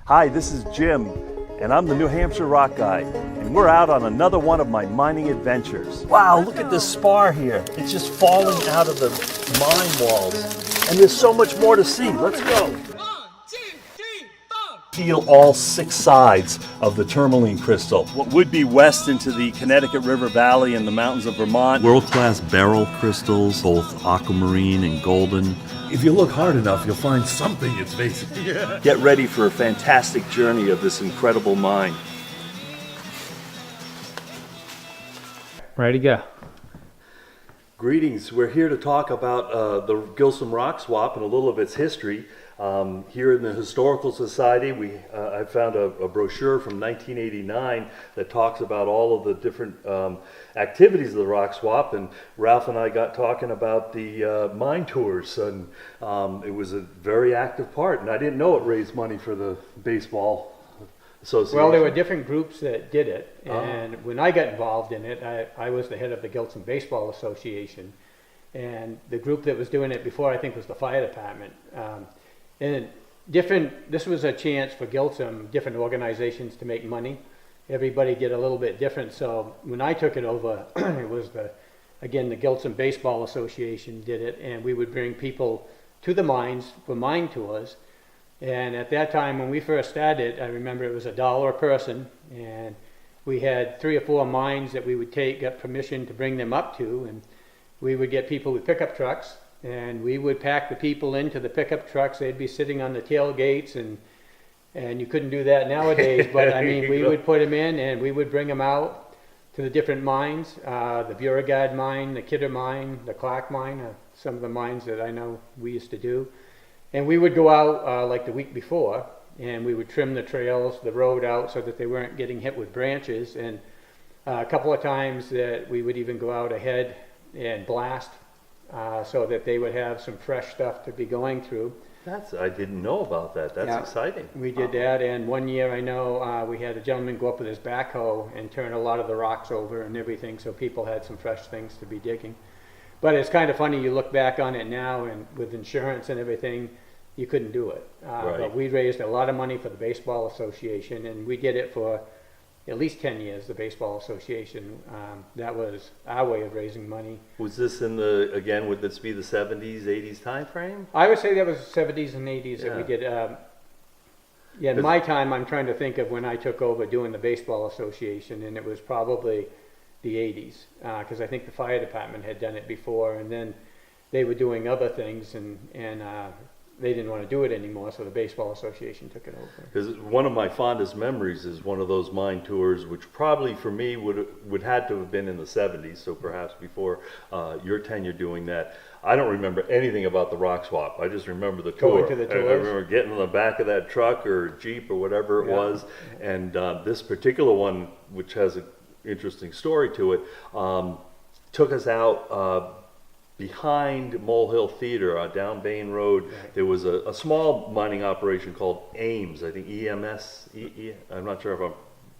Hi, this is Jim, and I'm the New Hampshire rock guy, and we're out on another one of my mining adventures. Wow, look at this spar here. It's just falling out of the mine walls, and there's so much more to see. Let's go. 1, 2, 3, 4. Peel all 6 sides of the tourmaline crystal. What would be west into the Connecticut River Valley and the mountains of Vermont. World-class beryl crystals, both aquamarine and golden. If you look hard enough, you'll find something it's facing. Yeah. Get ready for a fantastic journey of this incredible mine. Ready to go. Greetings. We're here to talk about the Gilson rock swap and a little of its history. Here in the Historical Society, I found a brochure from 1989 that talks about all of the different activities of the rock swap, and Ralph and I got talking about the mine tours, and it was a very active part, and I didn't know it raised money for the baseball association. Well, there were different groups that did it, and when I got involved in it, I was the head of the Gilson Baseball Association, and the group that was doing it before, I think, was the fire department. And this was a chance for Gilson, different organizations to make money. Everybody did a little bit different. So when I took it over, it was the Gilson Baseball Association did it, and we would bring people to the mines for mine tours. And at that time, when we first started, I remember it was $1 a person, and we had 3 or 4 mines that we would get permission to bring them up to, and we would get people with pickup trucks. And we would pack the people into the pickup trucks. They'd be sitting on the tailgates, and you couldn't do that nowadays. But I mean, we would put them in, and we would bring them out to the different mines, the Beauregard mine, the Kidder mine, the Clark mine, some of the mines that I know we used to do. And we would go out like the week before, and we would trim the trails, the road out, so that they weren't getting hit with branches. And a couple of times that we would even go out ahead and blast. So that they would have some fresh stuff to be going through. I didn't know about that. That's exciting. We did that, and one year I know we had a gentleman go up with his backhoe and turn a lot of the rocks over and everything, so people had some fresh things to be digging. But it's kind of funny, you look back on it now, and with insurance and everything, you couldn't do it. Right. But we raised a lot of money for the Baseball Association, and we did it for at least 10 years, the Baseball Association. That was our way of raising money. Was this would this be the 70s, 80s time frame? I would say that was 70s and 80s that we did. In my time, I'm trying to think of when I took over doing the Baseball Association, and it was probably the 80s, because I think the fire department had done it before, and then they were doing other things, and they didn't want to do it anymore, so the Baseball Association took it over. Because one of my fondest memories is one of those mine tours, which probably for me would had to have been in the 70s, so perhaps before your tenure doing that. I don't remember anything about the rock swap. I just remember the tour. Going to the tours. I remember getting in the back of that truck or Jeep or whatever it was, and this particular one, which has an interesting story to it, took us out behind Mole Hill Theater on down Bain Road. Right. There was a small mining operation called Ames, I think EMS, I'm not sure if I'm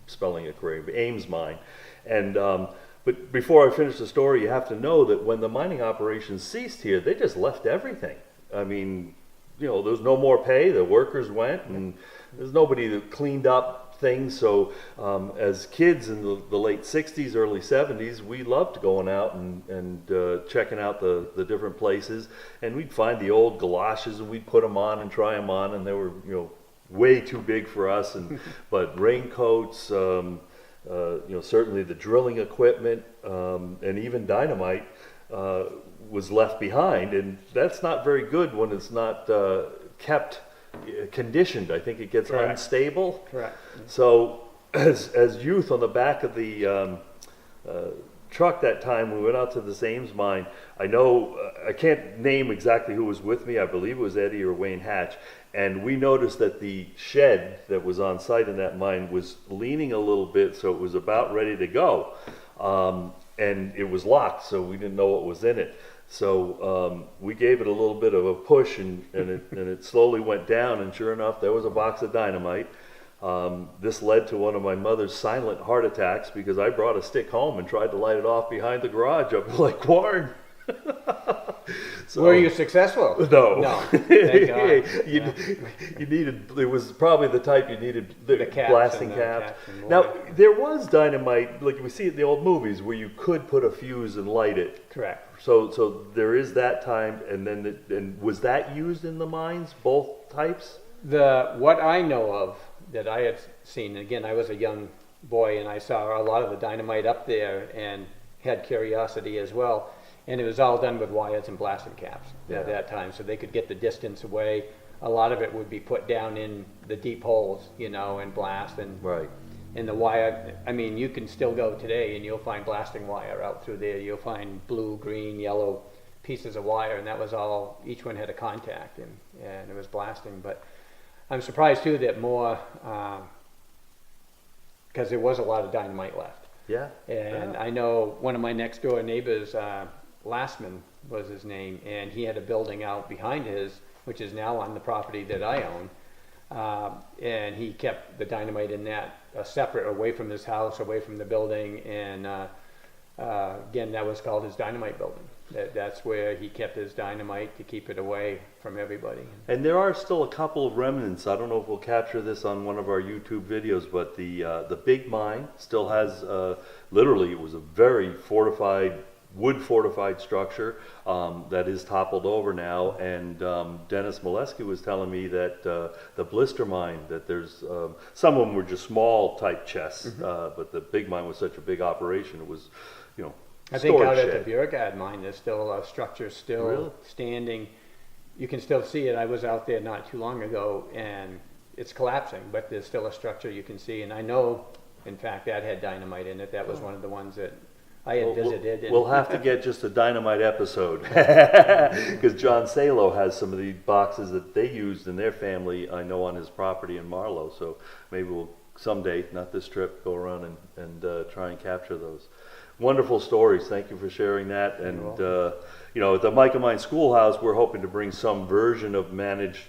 spelling it correctly, but Ames Mine. And but before I finish the story, you have to know that when the mining operations ceased here, they just left everything. I mean, there was no more pay, the workers went, and there's nobody that cleaned up things. So as kids in the late 60s, early 70s, we loved going out and checking out the different places, and we'd find the old galoshes and we'd put them on and try them on, and they were way too big for us, and but raincoats, certainly the drilling equipment, and even dynamite was left behind, and that's not very good when it's not kept conditioned. I think it gets unstable. Correct. So as youth on the back of the truck that time, we went out to the Ames Mine. I know, I can't name exactly who was with me. I believe it was Eddie or Wayne Hatch. And we noticed that the shed that was on site in that mine was leaning a little bit, so it was about ready to go. And it was locked, so we didn't know what was in it. So we gave it a little bit of a push, and it slowly went down, and sure enough, there was a box of dynamite. This led to one of my mother's silent heart attacks, because I brought a stick home and tried to light it off behind the garage up in Lake Warren. So, Were you successful? No. No. Thank God. you, Yeah. you needed, it was probably the type you needed, the caps blasting and the caps. caps and Now, more. there was dynamite, like we see it in the old movies, where you could put a fuse and light it. Correct. So there is that time, and then, and was that used in the mines, both types? What I know of that I had seen, again, I was a young boy and I saw a lot of the dynamite up there and had curiosity as well. And it was all done with wires and blasting caps Yeah. at that time, so they could get the distance away. A lot of it would be put down in the deep holes, and blast. Right. And the wire, I mean, you can still go today and you'll find blasting wire out through there. You'll find blue, green, yellow pieces of wire, and that was all, each one had a contact, and it was blasting. But I'm surprised too that more, because there was a lot of dynamite left. Yeah. And yeah. I know one of my next door neighbors, Lastman was his name, and he had a building out behind his, which is now on the property that I own. And he kept the dynamite in that separate, away from his house, away from the building. And again, that was called his dynamite building. That's where he kept his dynamite to keep it away from everybody. And there are still a couple of remnants. I don't know if we'll capture this on one of our YouTube videos, but the big mine still has, literally, it was a very fortified, wood fortified structure that is toppled over now. And Dennis Molesky was telling me that the blister mine, that there's, some of them were just small type chests, but the big mine was such a big operation, it was, I think out storage at the shed. Björgad mine, there's still a structure still Really? standing. You can still see it. I was out there not too long ago, and it's collapsing, but there's still a structure you can see. And I know, in fact, that had dynamite in it. That was one of the ones that I had visited. And We'll have to get just a dynamite episode because John Salo has some of the boxes that they used in their family, I know, on his property in Marlow. So maybe we'll someday, not this trip, go around and try and capture those. Wonderful stories. Thank you for sharing that. And at the Micah Mine Schoolhouse, we're hoping to bring some version of managed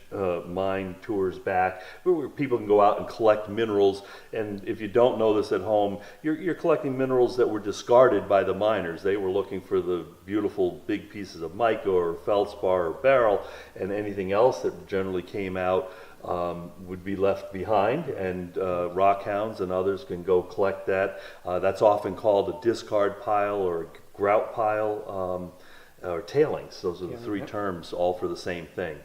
mine tours back, where people can go out and collect minerals. And if you don't know this at home, you're collecting minerals that were discarded by the miners. They were looking for the beautiful big pieces of mica or feldspar or beryl, and anything else that generally came out would be left behind, and rockhounds and others can go collect that. That's often called a discard pile or a grout pile, or tailings. Those are the three terms, all for the same thing.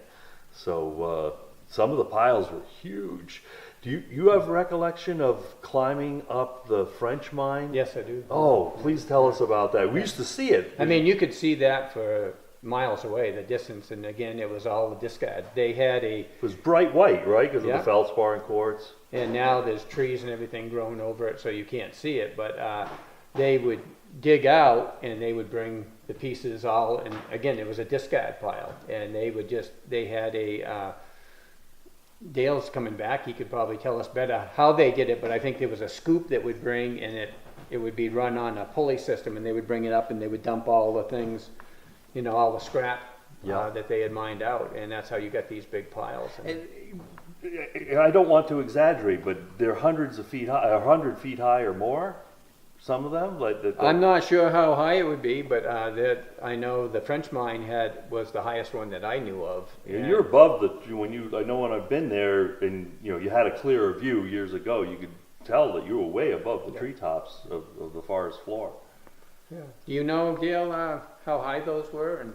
So some of the piles were huge. Do you have recollection of climbing up the French mine? yes, I do. Oh, please tell us about that. We used to see it. I mean, you could see that for miles away, the distance, and again, it was all the discard. They had It was bright white, right? Because Yeah. of the feldspar and quartz. and now there's trees and everything growing over it, so you can't see it, but they would dig out and they would bring the pieces all, and again, it was a discard pile, and they had a, Dale's coming back, he could probably tell us better how they did it, but I think there was a scoop that would bring, and it would be run on a pulley system, and they would bring it up and they would dump all the things, all the scrap that they had mined out, and that's how you got these big piles. And I don't want to exaggerate, but they're hundreds of feet high, 100 feet high or more. Some of them, I'm not sure how high it would be, but I know the French mine was the highest one that I knew of. And you're above I know when I've been there, and you had a clearer view years ago, you could tell that you were way above the treetops of the forest floor. Yeah. Do you know, Dale, how high those were? And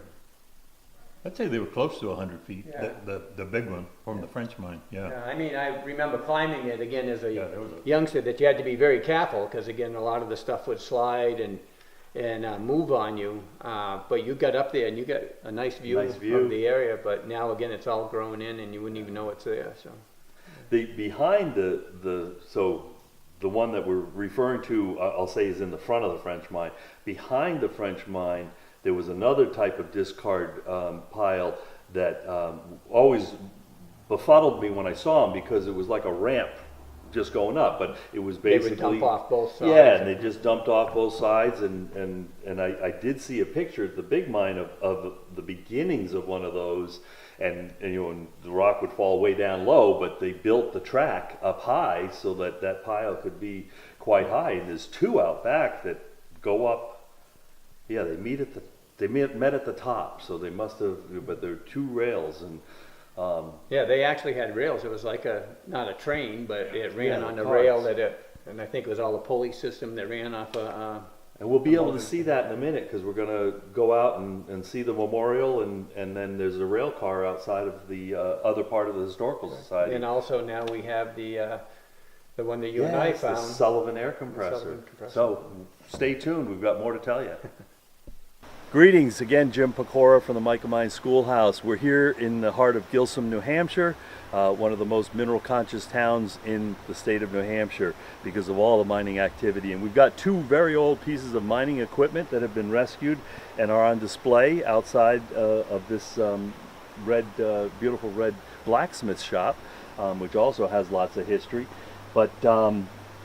I'd say they were close to 100 feet, Yeah. the big one from the French mine, yeah. I mean, I remember climbing it again as a Yeah, there was a- youngster, that you had to be very careful because again, a lot of the stuff would slide and move on you. But you got up there and you got a nice view Nice view. of the area. But now again, it's all grown in and you wouldn't even know it's there. So Behind the one that we're referring to, I'll say, is in the front of the French mine. Behind the French mine, there was another type of discard pile that always befuddled me when I saw them, because it was like a ramp just going up, but it was basically they would dump off both sides. Yeah, and they just dumped off both sides, and I did see a picture at the big mine of the beginnings of one of those, and and the rock would fall way down low, but they built the track up high so that pile could be quite high, and there's two out back that go up. Yeah, they meet at the they met at the top, so they must have, but there are 2 rails, and Yeah, they actually had rails. It was like not a train, but it ran Yeah, on the carts. rail and I think it was all a pulley system that ran off and we'll be able to see that in a minute, because we're going to go out and see the memorial, and then there's a rail car outside of the other part of the Historical Society. and also now we have the one that you and I Yes, the found. Sullivan air compressor. Sullivan compressor. So stay tuned, we've got more to tell you. Greetings again, Jim Pecora from the Ames Mine Schoolhouse. We're here in the heart of Gilson, New Hampshire, one of the most mineral conscious towns in the state of New Hampshire because of all the mining activity. And we've got 2 very old pieces of mining equipment that have been rescued and are on display outside of this beautiful red blacksmith shop, which also has lots of history. But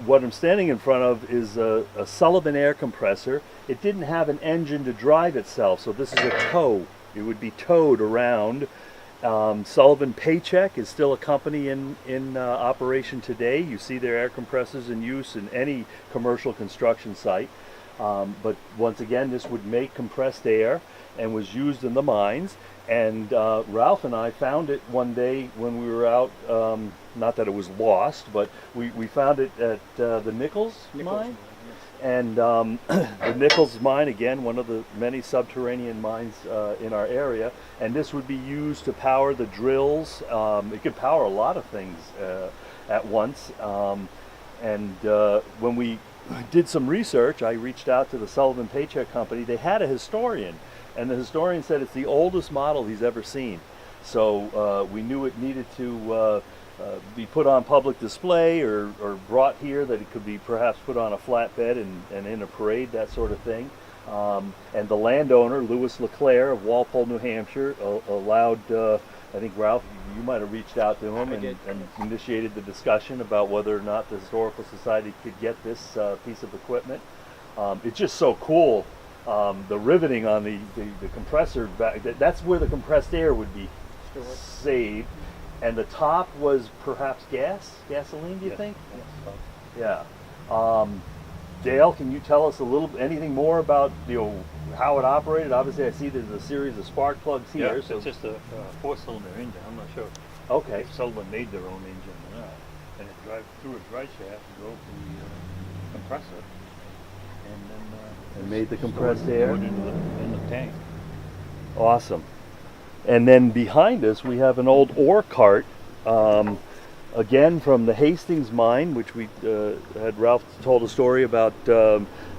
what I'm standing in front of is a Sullivan air compressor. It didn't have an engine to drive itself, so this is a tow. It would be towed around. Sullivan Paycheck is still a company in operation today. You see their air compressors in use in any commercial construction site. But once again, this would make compressed air and was used in the mines. And Ralph and I found it one day when we were out, not that it was lost, but we found it at the Nichols mine. And the Nichols mine, again, one of the many subterranean mines in our area. And this would be used to power the drills. It could power a lot of things at once. When we did some research, I reached out to the Sullivan Paycheck Company. They had a historian. And the historian said it's the oldest model he's ever seen. So we knew it needed to be put on public display or brought here, that it could be perhaps put on a flatbed and in a parade, that sort of thing. And the landowner, Louis LeClaire of Walpole, New Hampshire, allowed, I think Ralph, you might have reached out to him and initiated the discussion about whether or not the Historical Society could get this piece of equipment. It's just so cool. The riveting on the compressor back, that's where the compressed air would be saved. And the top was perhaps gasoline, do you think? Yes. Yeah. Dale, can you tell us anything more about how it operated? Obviously, I see there's a series of spark plugs here. Yeah, So it's just a 4-cylinder engine. I'm not sure okay. if Sullivan made their own engine or not. And it drives through a dry shaft and drove the compressor. And then And made the compressed stored air. in the tank. Awesome. And then behind us we have an old ore cart, again from the Hastings mine, which we had Ralph told a story about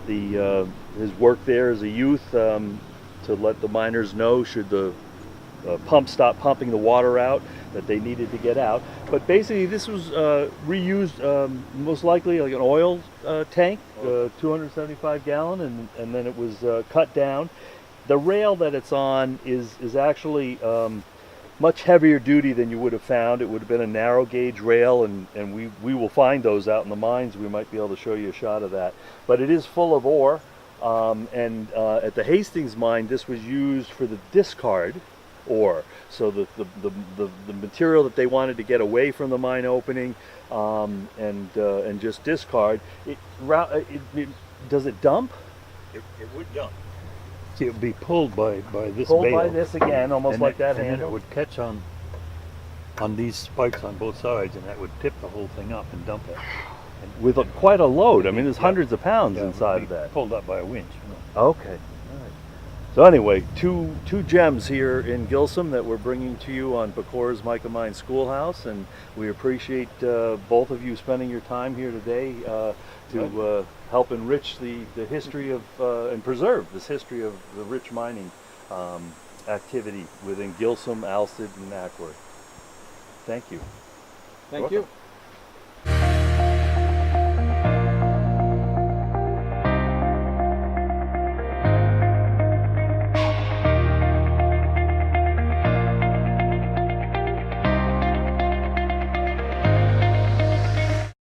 his work there as a youth, to let the miners know should the pump stop pumping the water out that they needed to get out. But basically this was reused, most likely like an oil tank, 275 gallon, and then it was cut down. The rail that it's on is actually much heavier duty than you would have found. It would have been a narrow gauge rail, and we will find those out in the mines. We might be able to show you a shot of that. But it is full of ore, and at the Hastings mine, this was used for the discard ore. So the material that they wanted to get away from the mine opening, and just discard. Does it dump? It would dump. See, it would be pulled by this Pulled bale. by this again, almost like that and then handle. it would catch on these spikes on both sides, and that would tip the whole thing up and dump it. And With quite a load. I mean, there's Yeah. hundreds of pounds yeah, it would inside be of that. pulled up by a winch. Okay. All right. So anyway, two gems here in Gilson that we're bringing to you on Pecora's Ames Mine Schoolhouse, and we appreciate both of you spending your time here today to help enrich the history of and preserve this history of the rich mining activity within Gilson, Alsted, and Ackworth. Thank you. Thank you.